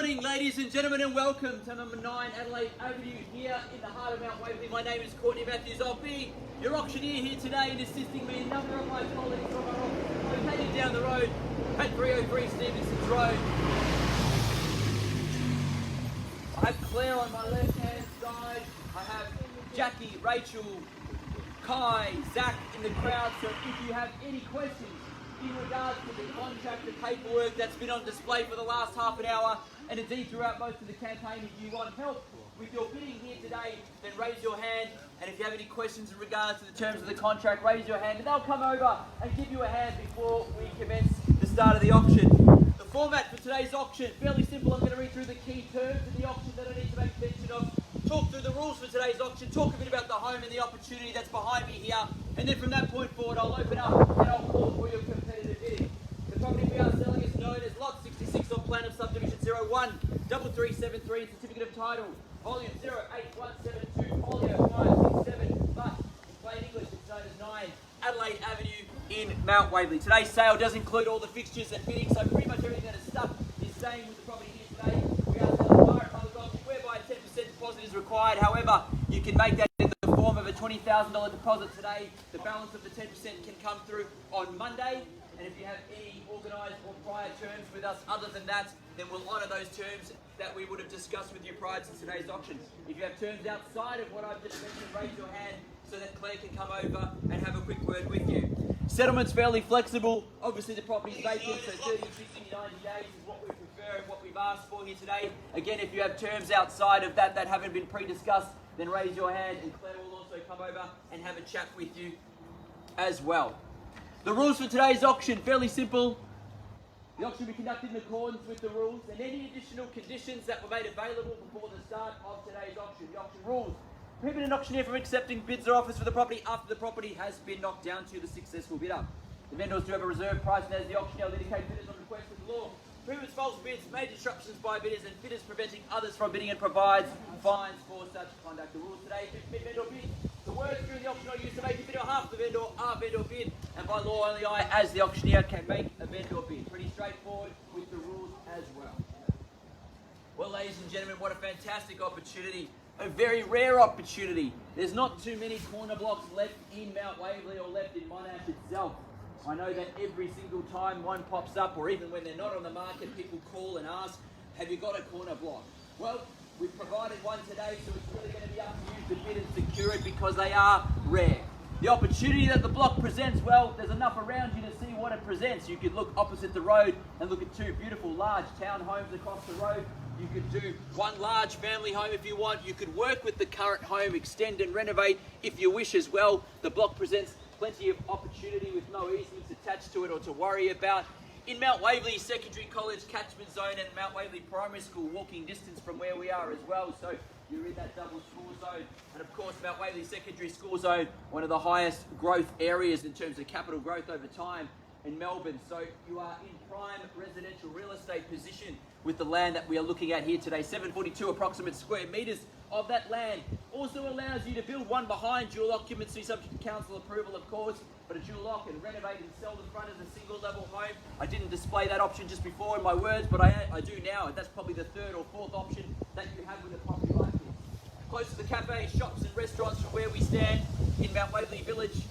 morning, ladies and gentlemen, and welcome to number 9 Adelaide Avenue here in the heart of Mount Waverley. My name is Courtney Matthews. I'll be your auctioneer here today, and assisting me a number of my colleagues from our office located down the road at 303 Stevenson's Road. I have Claire on my left-hand side. I have Jackie, Rachel, Kai, Zach in the crowd. So if you have any questions in regards to the contract, the paperwork that's been on display for the last half an hour, and indeed throughout most of the campaign, if you want help with your bidding here today, then raise your hand. And if you have any questions in regards to the terms of the contract, raise your hand and they'll come over and give you a hand before we commence the start of the auction. The format for today's auction, fairly simple. I'm going to read through the key terms of the auction that I need to make mention of, talk through the rules for today's auction, talk a bit about the home and the opportunity that's behind me here, and then from that point forward I'll open up and I'll call for your competitive bidding. The property we are selling is known as Lot 66 on plan of subdivision 01 3373, certificate of title, volume 08172, folio 567, but in plain English it's known as 9 Adelaide Avenue in Mount Waverley. Today's sale does include all the fixtures and bidding, so pretty much everything that is stuck is staying with the property here today. We are selling via public auction whereby a 10% deposit is required. However, you can make that in the form of a $20,000 deposit today. The balance of the 10% can come through on Monday. And if you have any organised or prior terms with us other than that, then we'll honour those terms that we would have discussed with you prior to today's auction. If you have terms outside of what I've just mentioned, raise your hand so that Claire can come over and have a quick word with you. Settlement's fairly flexible. Obviously the property is vacant, so 30, 60, 90 days is what we prefer and what we've asked for here today. Again, if you have terms outside of that that haven't been pre-discussed, then raise your hand and Claire will also come over and have a chat with you as well. The rules for today's auction, fairly simple. The auction will be conducted in accordance with the rules and any additional conditions that were made available before the start of today's auction. The auction rules prohibit an auctioneer from accepting bids or offers for the property after the property has been knocked down to the successful bidder. The vendors do have a reserve price, and as the auctioneer will indicate bidders on request of the law. Prohibits false bids, major disruptions by bidders, and bidders preventing others from bidding, and provides fines for such conduct. The rules today: to bid, vendor bid. The words during the auction are used to make a bid or half the vendor are vendor bid, and by law only I, as the auctioneer, can make a vendor bid. Pretty straightforward with the rules as well. Well, ladies and gentlemen, what a fantastic opportunity. A very rare opportunity. There's not too many corner blocks left in Mount Waverley or left in Monash itself. I know that every single time one pops up, or even when they're not on the market, people call and ask, have you got a corner block? Well, we've provided one today, so it's really going to be up to you to bid and secure it because they are rare. The opportunity that the block presents, well, there's enough around you to see what it presents. You could look opposite the road and look at two beautiful large townhomes across the road. You could do one large family home if you want. You could work with the current home, extend and renovate if you wish as well. The block presents plenty of opportunity with no easements attached to it or to worry about. In Mount Waverley Secondary College catchment zone and Mount Waverley Primary School walking distance from where we are as well. So you're in that double school zone. And of course, Mount Waverley Secondary School Zone, one of the highest growth areas in terms of capital growth over time in Melbourne. So you are in prime residential real estate position with the land that we are looking at here today. 742 approximate square metres of that land. Also allows you to build one behind dual occupancy, subject to council approval of course, but a dual lock and renovate and sell the front as a single level home. I didn't display that option just before in my words, but I do now. That's probably the third or fourth option that you have with a property like this. Close to the cafes, shops and restaurants from where we stand in Mount Waverley Village.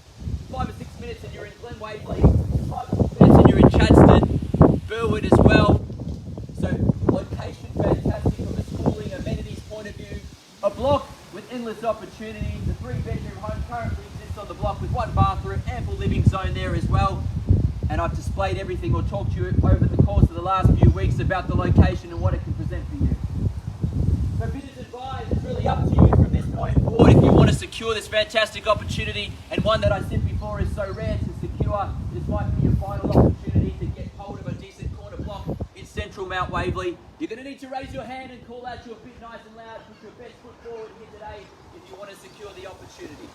5 or 6 minutes and you're in Glen Waverley. 5 or 6 minutes and you're in Chadstone, Burwood as well. So location fantastic from a schooling amenities point of view. A block with endless opportunity. The 3-bedroom home currently exists on the block with 1 bathroom, ample living zone there as well. And I've displayed everything or talked to you over the course of the last few weeks about the location and what it can present for you. So bidders advise, it's really up to you from this point forward if you want to secure this fantastic opportunity, and one that I said before is so rare to secure. This might be your final opportunity to get hold of a decent corner block in central Mount Waverley. You're going to need to raise your hand and call out your bid nice and loud, put your best foot forward here today if you want to secure the opportunity.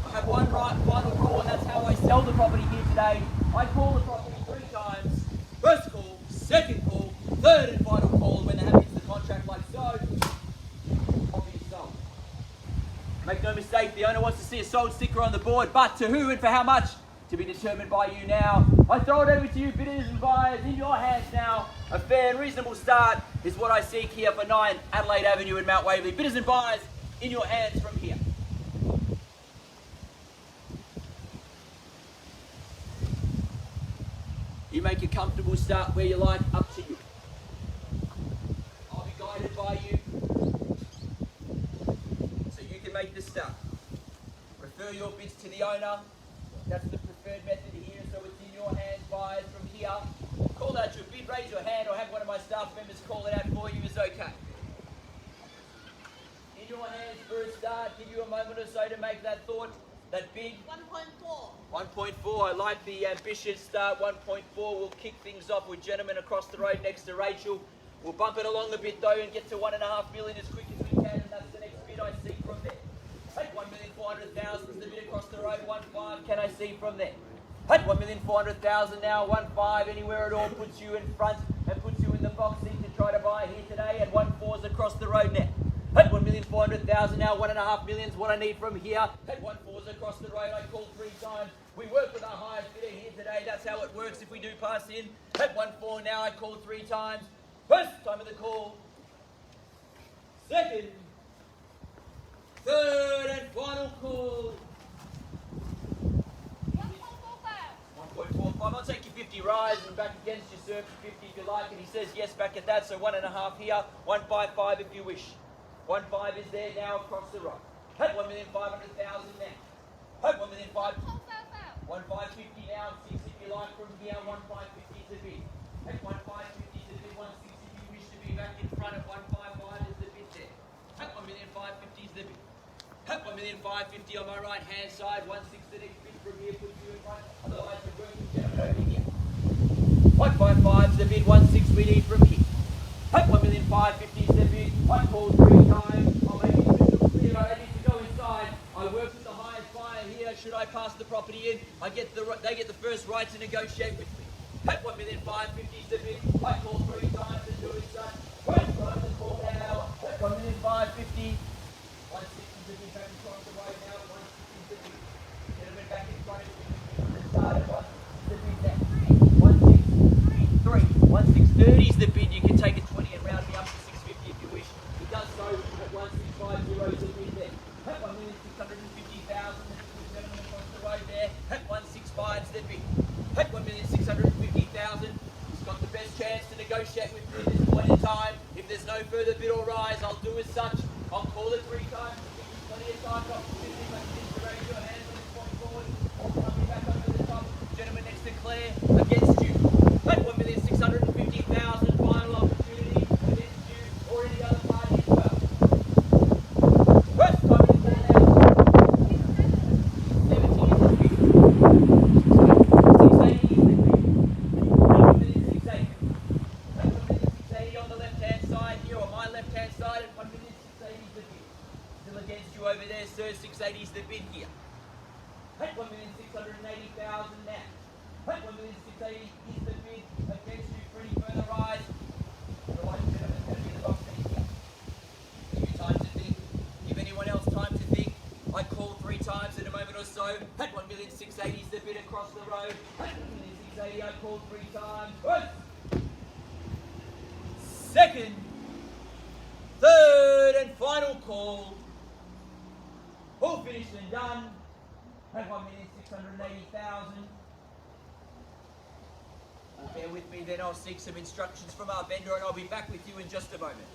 I have one final call, and that's how I sell the property here today. I call the property 3 times. First call, second call, third and final call, and when they're happy to the contract like so, property is sold. Make no mistake, the owner wants to see a sold sticker on the board, but to who and for how much? to be determined by you now. I throw it over to you, bidders and buyers, in your hands now. A fair and reasonable start is what I seek here for 9 Adelaide Avenue in Mount Waverley. Bidders and buyers, in your hands from here. You make a comfortable start where you like, up to you. I'll be guided by you, so you can make the start. Refer your bids to the owner. That's the preferred method here, so it's in your hands, buyers, from here. Call out your bid, raise your hand, or have one of my staff members call it out for you is okay. In your hands for a start, give you a moment or so to make that thought, that bid. 1.4. 1.4, I like the ambitious start. 1.4 will kick things off with gentlemen across the road next to Rachel. We'll bump it along a bit though and get to 1.5 million as quick as we can, and that's the next bid I see from there. At 1,400,000 is the bid across the road. 1.5 can I see from there. At 1,400,000 now. 1.5 anywhere at all puts you in front and puts you in the box seat to try to buy here today. And 1.4's across the road now. At 1,400,000 now. 1.5 million's what I need from here. At 1.4's across the road. I called 3 times. We work with our highest bidder here today. That's how it works if we do pass in. At 1.4 now. I called 3 times. First time of the call. Second. Third and final call. 1.45. I'll take your 50 rise and back against your serve for 50 if you like. And he says yes back at that. So 1.5 here. 1.55 if you wish. 1.5 is there now across the road. At 1,500,000 now. At 1,500,000. 1.550 now. 6 if you like from here. 1.550 is the bid. At 1.550 is the bid. 1.6 if you wish to be back in front. At 1.55 is the bid there. At 1,550 is the bid. At 1,550 on my right hand side. 1.6 the next bid from here puts you in front. Otherwise we're working gentlemen over here. 1.55 is the bid. 1.6 we need from here. At 1,550 is the bid. I called 3 times. I'll make it crystal clear. I need to go inside. I work with the highest buyer here. Should I pass the property in, they get the first right to negotiate with me. At 1,550 is the bid. I called 3 times and do it such. First time to call now. At 1,550. 1.6 is the bid back across the road now. 1.6 is the bid. Gentlemen back in front of you. Start at 1.6 is the bid now. 1.6. 1.630 is the bid. You can take it 20 and round me up to 650 if you wish. He does so at 1.650 is the bid there. At 1,650,000 the gentleman across the road there. At 1.65 is the bid. At 1,650,000 he's got the best chance to negotiate with me at this point in time. If there's no further bid or rise, I'll do as such. I'll call it 3 times. Give you plenty of time to opportunity, but you need to raise your hands on this point forward. I'll come you back over the top. Gentleman next to Claire against you. At 1,650,000 final opportunity against you or any other party as well. First time in the now. 17 is the bid. 680 is the bid. 1,680. At 1,680 on the left hand side here, on my left hand side, at 1,680 is the bid. Still against you over there, sir. 680 is the bid here. At 1,680,000 now. At 1,680 is the bid against you for any further rise. Otherwise, gentlemen, going to be the box seat here. Give you time to think. Give anyone else time to think. I call 3 times in a moment or so. At 1,680 is the bid across the road. At 1,680 I called 3 times. First, second, third and final call. All finished and done. At 1,680,000. Bear with me, then I'll seek some instructions from our vendor and I'll be back with you in just a moment.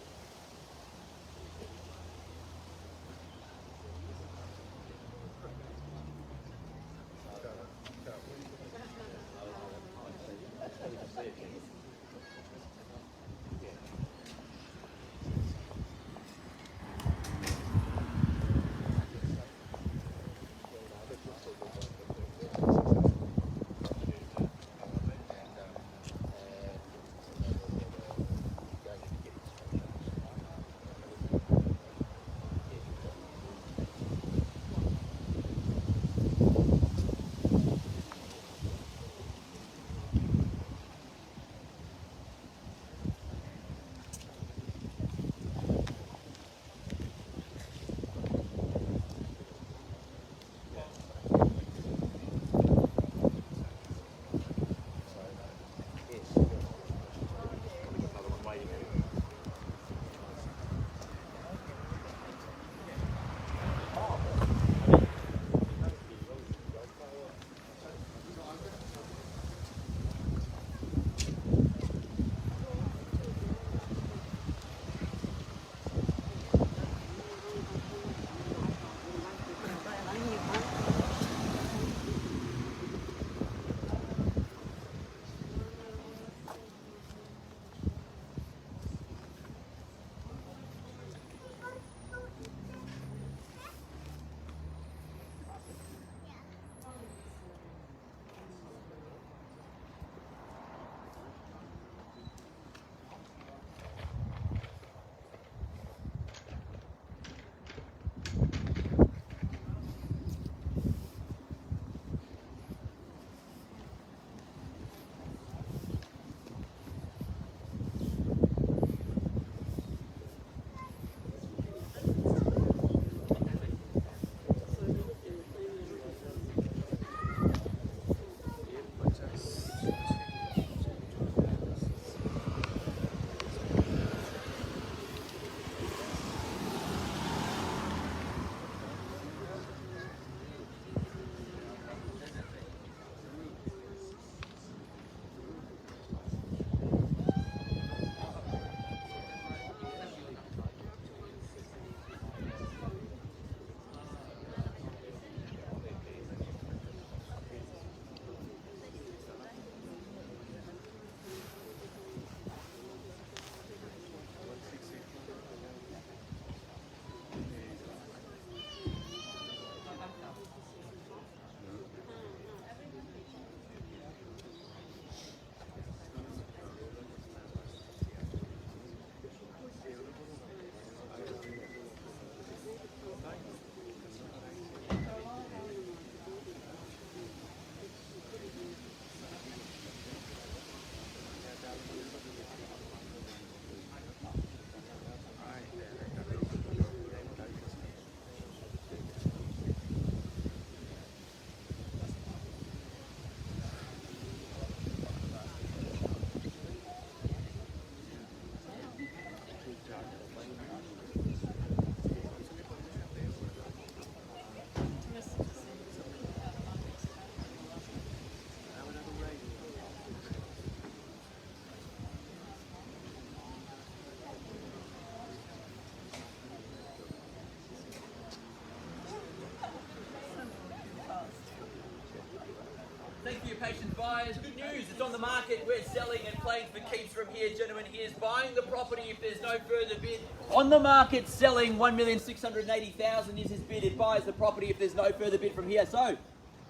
Thank you, patient buyers. Good news, it's on the market. We're selling and playing for keeps from here. Gentlemen, here's buying the property if there's no further bid. On the market, selling 1,680,000 is his bid. It buys the property if there's no further bid from here. So,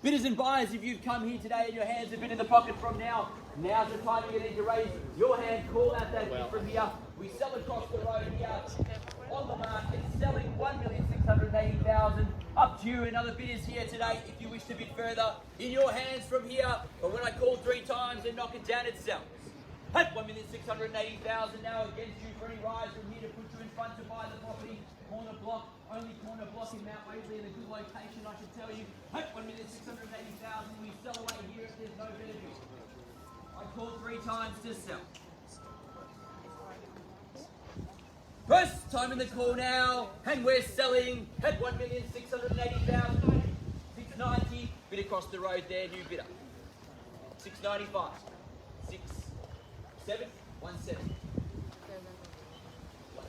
bidders and buyers, if you've come here today and your hands have been in the pocket from now, now's the time you need to raise your hand, call out that bid from here. We sell across the road here. On the market, selling 1,680,000. Up to you, another bidders here today if you wish to bid further. In your hands from here, but when I call 3 times and knock it down, it sells. At 1,680,000 now against you for any rise from here to put you in front to buy the property. Corner block, only corner block in Mount Waverley in a good location, I should tell you. At 1,680,000, we sell away here if there's no benefit. I call 3 times to sell. First time in the call now, and we're selling at 1,680,000. 690, bid across the road there, new bidder. 695, 6, 7, 1, 7. 1,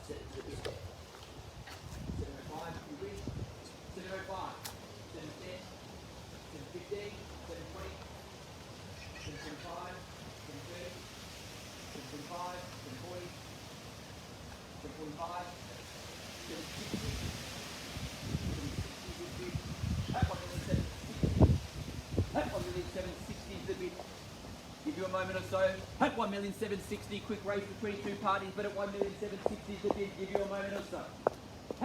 7, 705, 705, 710, 715, 720, 725, 730, 725, 740. 745, 760, 760, at 1,760 is the bid. Give you a moment or so. At 1,760,000, quick race between 2 parties, but at 1,760,000 is the bid. Give you a moment or so.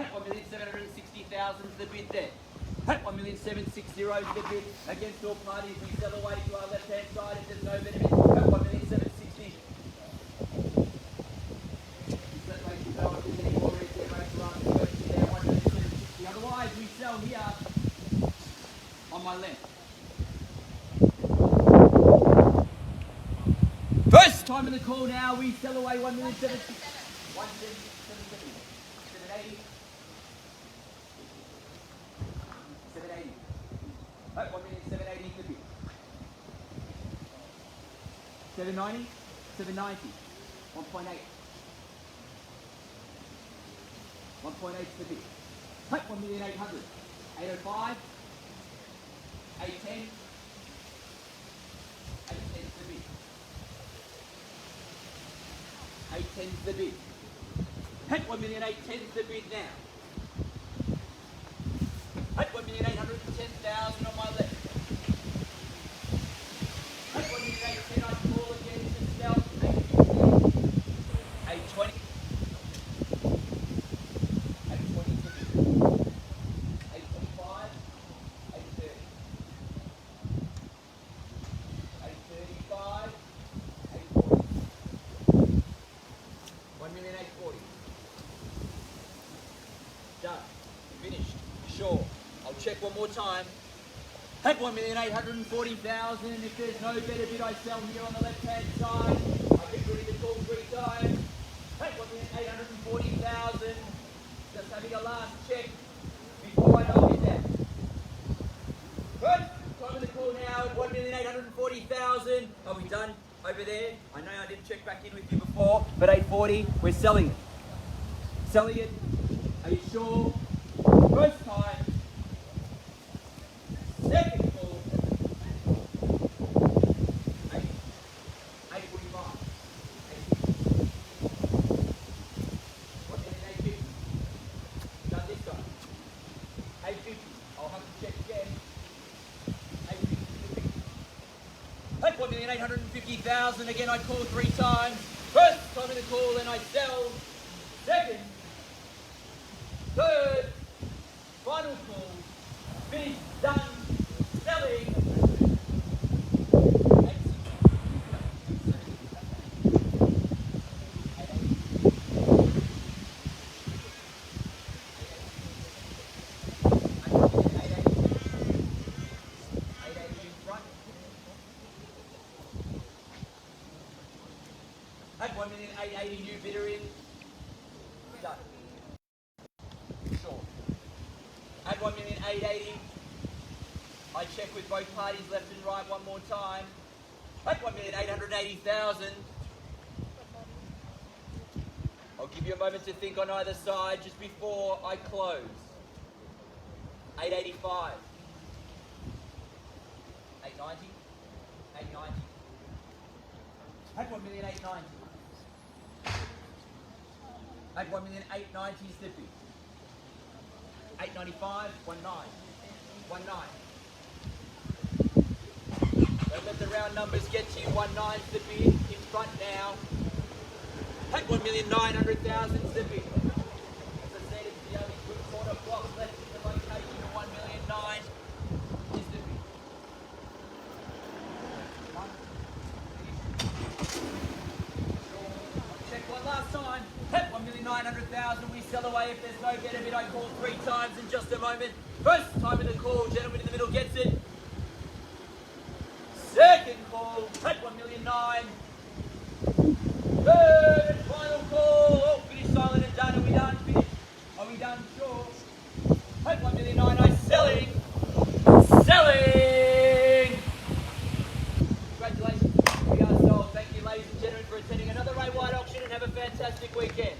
At 1,760,000 is the bid there. At 1,760,000 is the bid. Against all parties, we sell away to our left-hand side if there's no benefit. At 1,760,000. Otherwise, we sell here on my left. First time in the call now, we sell away 1,760,000. 1,770,000. 780. 780. Oh, 1,780,000 is the bid. 790. 790. 1.8. 1.8 is the bid. 1,800,000. 805. 810. 810 is the bid. 810 is the bid. 1,810,000 is the bid now. 1,810,000 on my left. 1,810,000 I call again to sell. 820. 1,840,000. Done. Finished. Sure. I'll check one more time. At 1,840,000. If there's no better bid, I sell here on the left-hand side. I get ready to call 3 times. At 1,840,000. Just having a last check before I knock it down. Good. Time of the call now at 1,840,000. Are we done? Over there, I know I didn't check back in with you before, but 840, we're selling it. Selling it. Are you sure? First time. Second call. 845. 850. Done this time. 850. I'll have to check again. 1,850,000. Again, I call 3 times. First time in the call, and I sell. Second, third, final call. Finished, done, selling. At 1,880,000 new bidder in. Done. Sure. At 1,880,000. I check with both parties left and right one more time. At 1,880,000. I'll give you a moment to think on either side just before I close. 885. 890. 890. At 1,890,000. At 1,890,000 Slippy. 895, 19. 19. Don't let the round numbers get to you. 19 Slippy in front now. At 1,900,000 Slippy. As I said, it's the only good quarter block left in the location of 1,009,000 Slippy. Check one last time. At 1,900,000, we sell away. If there's no better bid, I call 3 times in just a moment. First time in the call, gentleman in the middle gets it. Second call, at 1,009,000. Third and final call. Oh, finish silent and done. Are we done? Finish. Are we done? Sure. At 1,009,000, selling. Selling. Congratulations. We are sold. Thank you, ladies and gentlemen, for attending another Ray White auction, and have a fantastic weekend.